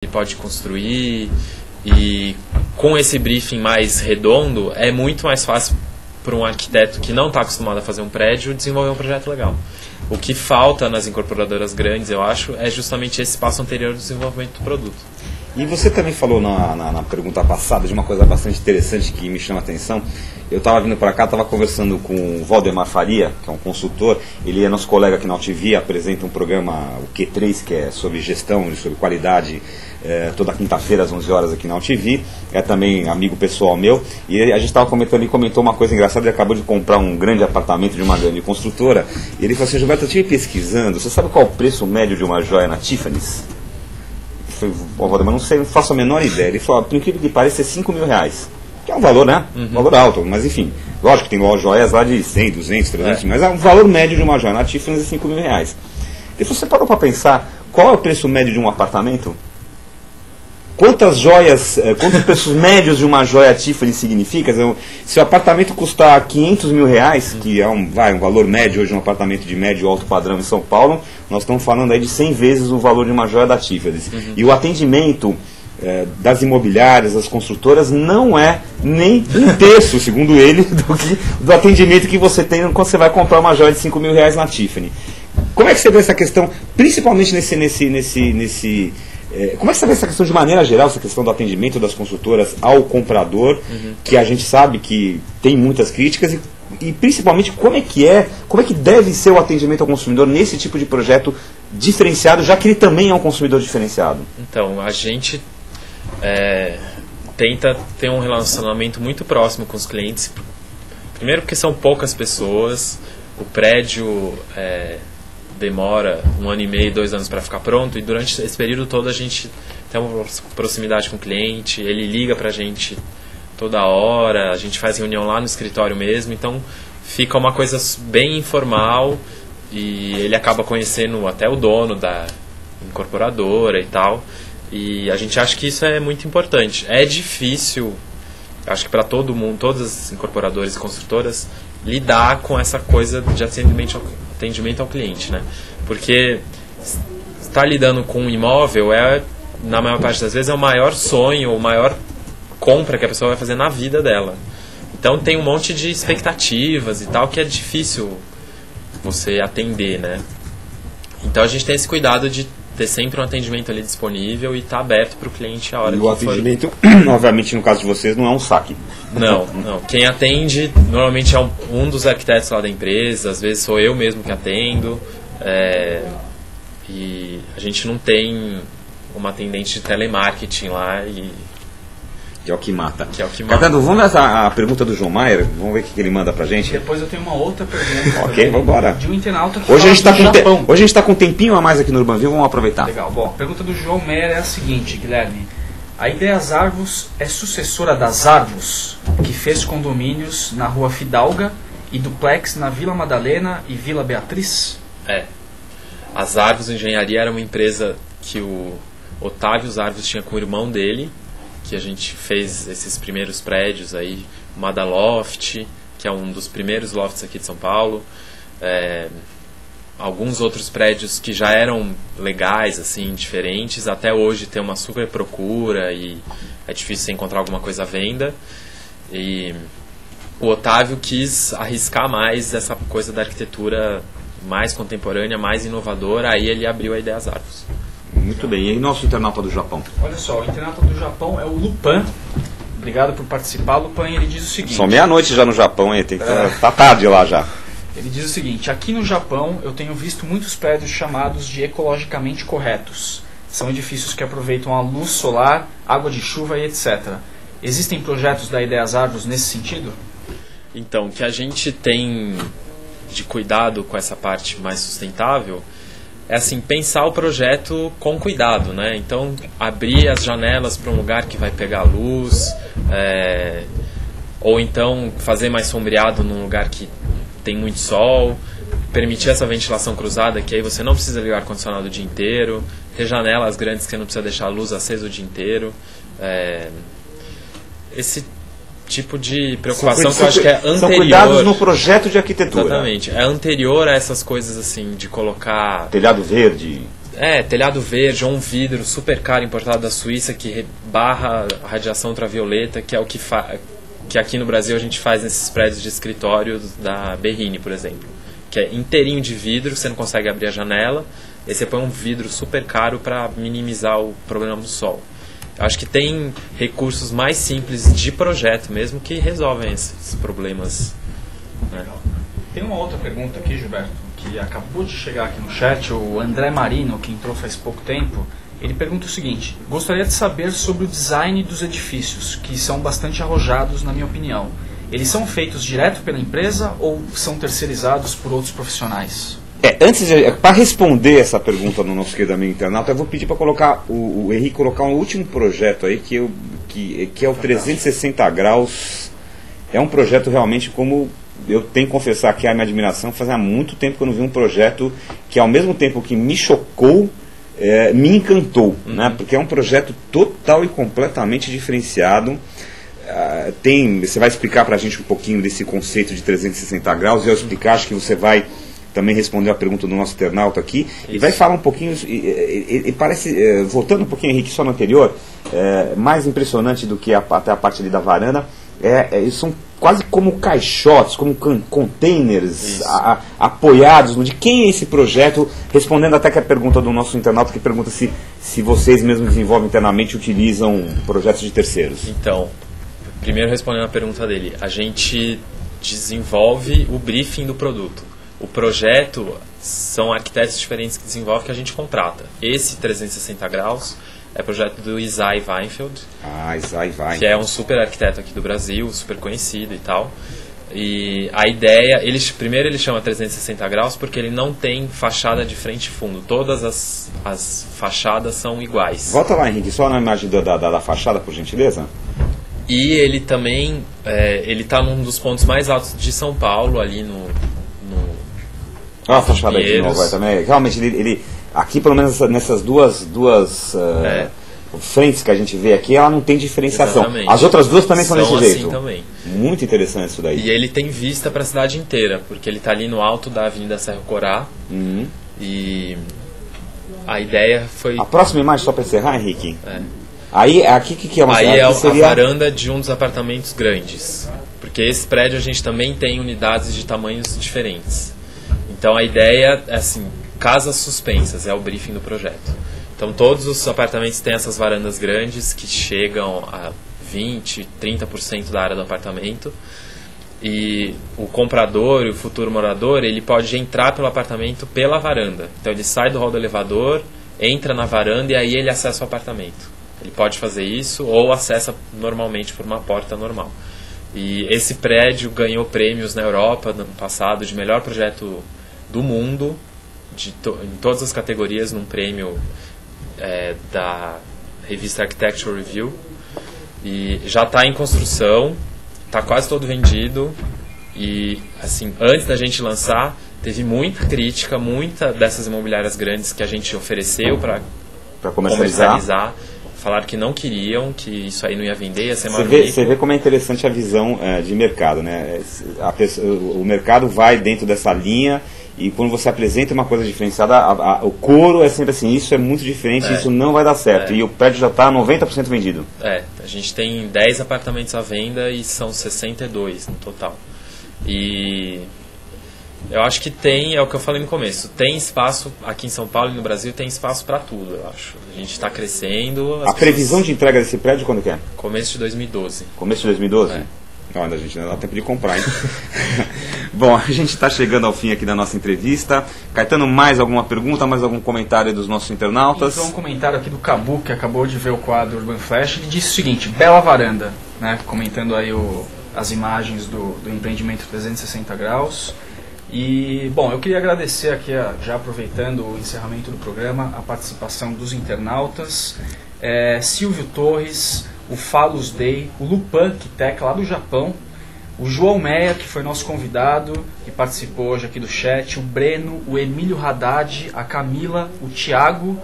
ele pode construir, e com esse briefing mais redondo é muito mais fácil para um arquiteto que não está acostumado a fazer um prédio desenvolver um projeto legal. O que falta nas incorporadoras grandes, eu acho, é justamente esse passo anterior do desenvolvimento do produto. E você também falou na pergunta passada de uma coisa bastante interessante que me chama a atenção. Eu estava vindo para cá, estava conversando com o Valdemar Faria, que é um consultor. Ele é nosso colega aqui na UTV, apresenta um programa, o Q3, que é sobre gestão, sobre qualidade, toda quinta-feira às 11 horas aqui na UTV. É também amigo pessoal meu. E a gente estava comentando, ele comentou uma coisa engraçada, ele acabou de comprar um grande apartamento de uma grande construtora. E ele falou assim: Gilberto, eu estive pesquisando, você sabe qual é o preço médio de uma joia na Tiffany's? Mas não sei, não faço a menor ideia. Ele falou, por incrível que pareça, é R$5.000. Que é um valor, né? Um valor alto, mas enfim. Lógico que tem joias lá de 100, 200, 300, mas é um valor médio de uma joia na Tiffany's é R$5.000. E você parou para pensar, qual é o preço médio de um apartamento? Quantas joias, quantos preços médios de uma joia Tiffany significa? Se o apartamento custar R$500.000, que é um valor médio hoje de um apartamento de médio e alto padrão em São Paulo, nós estamos falando aí de 100 vezes o valor de uma joia da Tiffany. E o atendimento das imobiliárias, das construtoras, não é nem um terço, segundo ele, do atendimento que você tem quando você vai comprar uma joia de R$5.000 na Tiffany. Como é que você vê essa questão, principalmente como é que você vê essa questão de maneira geral, essa questão do atendimento das consultoras ao comprador, que a gente sabe que tem muitas críticas, e principalmente como é que deve ser o atendimento ao consumidor nesse tipo de projeto diferenciado, já que ele também é um consumidor diferenciado? Então, a gente tenta ter um relacionamento muito próximo com os clientes, primeiro porque são poucas pessoas, o prédio demora 1 ano e meio, 2 anos para ficar pronto, e durante esse período todo a gente tem uma proximidade com o cliente, ele liga para a gente toda hora, a gente faz reunião lá no escritório mesmo, então fica uma coisa bem informal, e ele acaba conhecendo até o dono da incorporadora e tal, e a gente acha que isso é muito importante. É difícil, acho que para todo mundo, todas as incorporadoras e construtoras, lidar com essa coisa de atendimento ao cliente, né? Porque estar lidando com um imóvel na maior parte das vezes, é o maior sonho, a maior compra que a pessoa vai fazer na vida dela. Então tem um monte de expectativas e tal que é difícil você atender, né? Então a gente tem esse cuidado de ter sempre um atendimento ali disponível e estar aberto para o cliente a hora que for. E o atendimento, obviamente, no caso de vocês, não é um saque. Não. Quem atende normalmente é um dos arquitetos lá da empresa, às vezes sou eu mesmo que atendo, e a gente não tem uma atendente de telemarketing lá, que é o que mata. Catando, vamos ver a pergunta do João Maier, vamos ver o que ele manda pra gente. Depois eu tenho uma outra pergunta. Ok, vamos embora. De um internauta que hoje a fala gente está com um tempinho a mais aqui no Urbanville, vamos aproveitar. Legal, bom, a pergunta do João Maier é a seguinte, Guilherme. A Ideias Arvos é sucessora das Arvos, que fez condomínios na Rua Fidalga e duplex na Vila Madalena e Vila Beatriz? As Arvos Engenharia era uma empresa que o Otávio Arvos tinha com o irmão dele, que a gente fez esses primeiros prédios aí, o Madaloft, que é um dos primeiros lofts aqui de São Paulo, alguns outros prédios que já eram legais, assim, diferentes, até hoje tem uma super procura e é difícil você encontrar alguma coisa à venda, e o Otávio quis arriscar mais essa coisa da arquitetura mais contemporânea, mais inovadora, aí ele abriu a Ideias Arvos. Muito bem, e nosso internauta do Japão? Olha só, o internauta do Japão é o Lupan. Obrigado por participar, Lupan. Ele diz o seguinte... São meia-noite já no Japão, hein? Tá tarde lá já. Ele diz o seguinte: aqui no Japão eu tenho visto muitos prédios chamados de ecologicamente corretos. São edifícios que aproveitam a luz solar, água de chuva e etc. Existem projetos da Ideias Arvos nesse sentido? Então, o que a gente tem de cuidado com essa parte mais sustentável é assim, pensar o projeto com cuidado, né? Então, abrir as janelas para um lugar que vai pegar luz, ou então fazer mais sombreado num lugar que tem muito sol, permitir essa ventilação cruzada, que aí você não precisa ligar o ar-condicionado o dia inteiro, ter janelas grandes que você não precisa deixar a luz acesa o dia inteiro. Esse tipo de preocupação que eu acho que é anterior. São cuidados no projeto de arquitetura. Exatamente. É anterior a essas coisas assim, de colocar... telhado verde. telhado verde ou um vidro super caro importado da Suíça que barra a radiação ultravioleta, que é o que aqui no Brasil a gente faz nesses prédios de escritório da Berrini, por exemplo. Que é inteirinho de vidro, você não consegue abrir a janela, e você põe um vidro super caro para minimizar o problema do sol. Eu acho que tem recursos mais simples de projeto mesmo que resolvem esses problemas. Né? Tem uma outra pergunta aqui, Gilberto, que acabou de chegar aqui no chat, o André Marino, que entrou faz pouco tempo. Ele pergunta o seguinte: gostaria de saber sobre o design dos edifícios, que são bastante arrojados, na minha opinião. Eles são feitos direto pela empresa ou são terceirizados por outros profissionais? Para responder essa pergunta no nosso querido amigo internauta, eu vou pedir para colocar o Henrique colocar um último projeto aí, que é o 360 graus. É um projeto realmente, como eu tenho que confessar que a minha admiração, fazia muito tempo que eu não vi um projeto que, ao mesmo tempo que me chocou, me encantou, né? Porque é um projeto total e completamente diferenciado. Você vai explicar para a gente um pouquinho desse conceito de 360 graus, e eu explicar, acho que você vai também responder a pergunta do nosso internauta aqui. Isso. E vai falar um pouquinho, e parece, voltando um pouquinho, Henrique, só no anterior, mais impressionante do que até a parte ali da varanda, são quase como caixotes, como containers apoiados. De quem é esse projeto? Respondendo até que a pergunta do nosso internauta, que pergunta se vocês mesmos desenvolvem internamente, utilizam projetos de terceiros. Então, primeiro respondendo a pergunta dele, a gente desenvolve o briefing do produto. O projeto são arquitetos diferentes que desenvolvem, que a gente contrata. Esse 360 graus é projeto do Isai Weinfeld, que é um super arquiteto aqui do Brasil, super conhecido e tal. E a ideia, primeiro ele chama 360 graus porque ele não tem fachada de frente e fundo. Todas as fachadas são iguais. Volta lá, Henrique, só na imagem da fachada, por gentileza. E ele também, ele está num dos pontos mais altos de São Paulo, ali no Olha a fachada aí de novo, também. Realmente, ele aqui, pelo menos nessas duas frentes que a gente vê aqui, ela não tem diferenciação. Exatamente. As outras duas também são desse jeito. Assim também. Muito interessante isso daí. E ele tem vista para a cidade inteira, porque ele está ali no alto da Avenida Serra Corá. E a ideia foi... A próxima imagem, só para encerrar, Henrique. Aí, aqui que é uma... Aí a varanda de um dos apartamentos grandes. Porque esse prédio a gente também tem unidades de tamanhos diferentes. Então a ideia é assim, casas suspensas, é o briefing do projeto. Então todos os apartamentos têm essas varandas grandes que chegam a 20%, 30% da área do apartamento. E o comprador e o futuro morador, ele pode entrar pelo apartamento pela varanda. Então ele sai do hall do elevador, entra na varanda e aí ele acessa o apartamento. Ele pode fazer isso ou acessa normalmente por uma porta normal. E esse prédio ganhou prêmios na Europa no ano passado de melhor projeto do mundo, em todas as categorias, num prêmio da revista Architecture Review. E já está em construção, está quase todo vendido. E assim, antes da gente lançar, teve muita crítica, muita dessas imobiliárias grandes que a gente ofereceu para comercializar. Falaram que não queriam, que isso aí não ia vender, ia ser Você vê como é interessante a visão de mercado, né? O mercado vai dentro dessa linha, e quando você apresenta uma coisa diferenciada, o coro é sempre assim, isso é muito diferente, isso não vai dar certo. E o prédio já está 90% vendido. A gente tem 10 apartamentos à venda e são 62 no total. E eu acho que é o que eu falei no começo, tem espaço aqui em São Paulo e no Brasil, tem espaço para tudo, eu acho. A gente está crescendo. A previsão de entrega desse prédio quando que é? Começo de 2012. Começo de 2012? Não, a gente ainda dá tempo de comprar, hein? Bom, a gente está chegando ao fim aqui da nossa entrevista. Caetano, mais alguma pergunta, mais algum comentário dos nossos internautas? Então, um comentário aqui do Cabu, que acabou de ver o quadro Urban Flash. Ele disse o seguinte: bela varanda, né? Comentando aí as imagens do empreendimento 360 graus. E, bom, eu queria agradecer aqui, já aproveitando o encerramento do programa, a participação dos internautas, Silvio Torres, o Falus Day, o Lupan Arquitect lá do Japão, o João Meia, que foi nosso convidado, que participou hoje aqui do chat, o Breno, o Emílio Haddad, a Camila, o Thiago,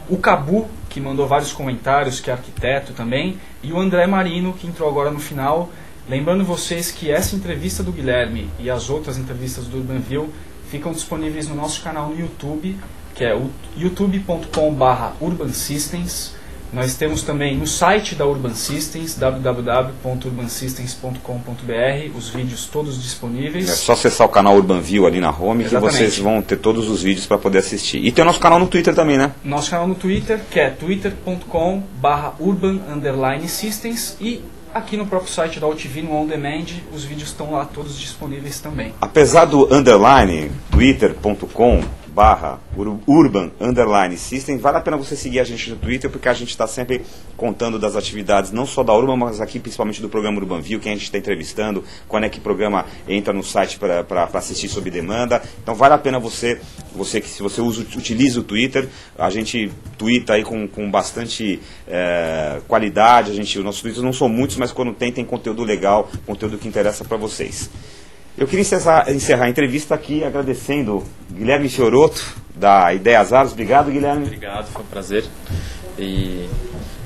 o Cabu, que mandou vários comentários, que é arquiteto também, e o André Marino, que entrou agora no final. Lembrando vocês que essa entrevista do Guilherme e as outras entrevistas do Urbanville ficam disponíveis no nosso canal no YouTube, que é o youtube.com/urbansystems. Nós temos também no site da Urban Systems, www.urbansystems.com.br, os vídeos todos disponíveis. É só acessar o canal UrbanView ali na home. Exatamente. Que vocês vão ter todos os vídeos para poder assistir. E tem o nosso canal no Twitter também, né? Nosso canal no Twitter, que é twitter.com/urban_systems, e aqui no próprio site da OTV, no On Demand, os vídeos estão lá todos disponíveis também. Apesar do underline, twitter.com/urban_system, vale a pena você seguir a gente no Twitter, porque a gente está sempre contando das atividades, não só da Urban, mas aqui principalmente do programa UrbanView, quem a gente está entrevistando, quando é que o programa entra no site para assistir sob demanda. Então vale a pena você que se você utiliza o Twitter, a gente twitta aí com bastante qualidade. Os nossos tweets não são muitos, mas quando tem conteúdo legal, conteúdo que interessa para vocês. Eu queria encerrar a entrevista aqui agradecendo Guilherme Fioroto, da Ideias Aros. Obrigado, Guilherme. Obrigado, foi um prazer. E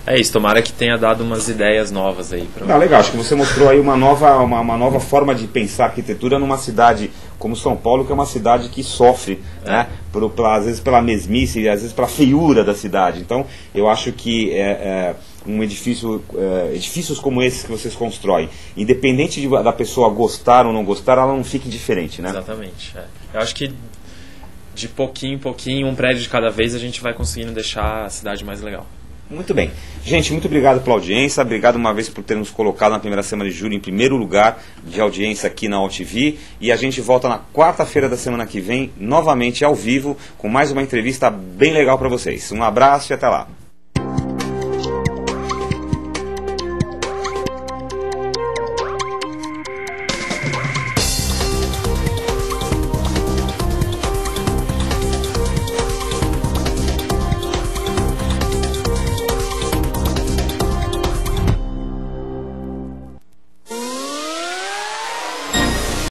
é isso, tomara que tenha dado umas ideias novas aí. Legal, acho que você mostrou aí uma nova forma de pensar arquitetura numa cidade como São Paulo, que é uma cidade que sofre, né, às vezes pela mesmice, às vezes pela feiura da cidade. Então, eu acho que edifícios como esses que vocês constroem, independente da pessoa gostar ou não gostar, ela não fica indiferente, né? Exatamente. Eu acho que de pouquinho em pouquinho, um prédio de cada vez, a gente vai conseguindo deixar a cidade mais legal. Muito bem. Gente, muito obrigado pela audiência. Obrigado uma vez por ter nos colocado na primeira semana de julho em primeiro lugar de audiência aqui na OTV. E a gente volta na quarta-feira da semana que vem, novamente ao vivo, com mais uma entrevista bem legal para vocês. Um abraço e até lá.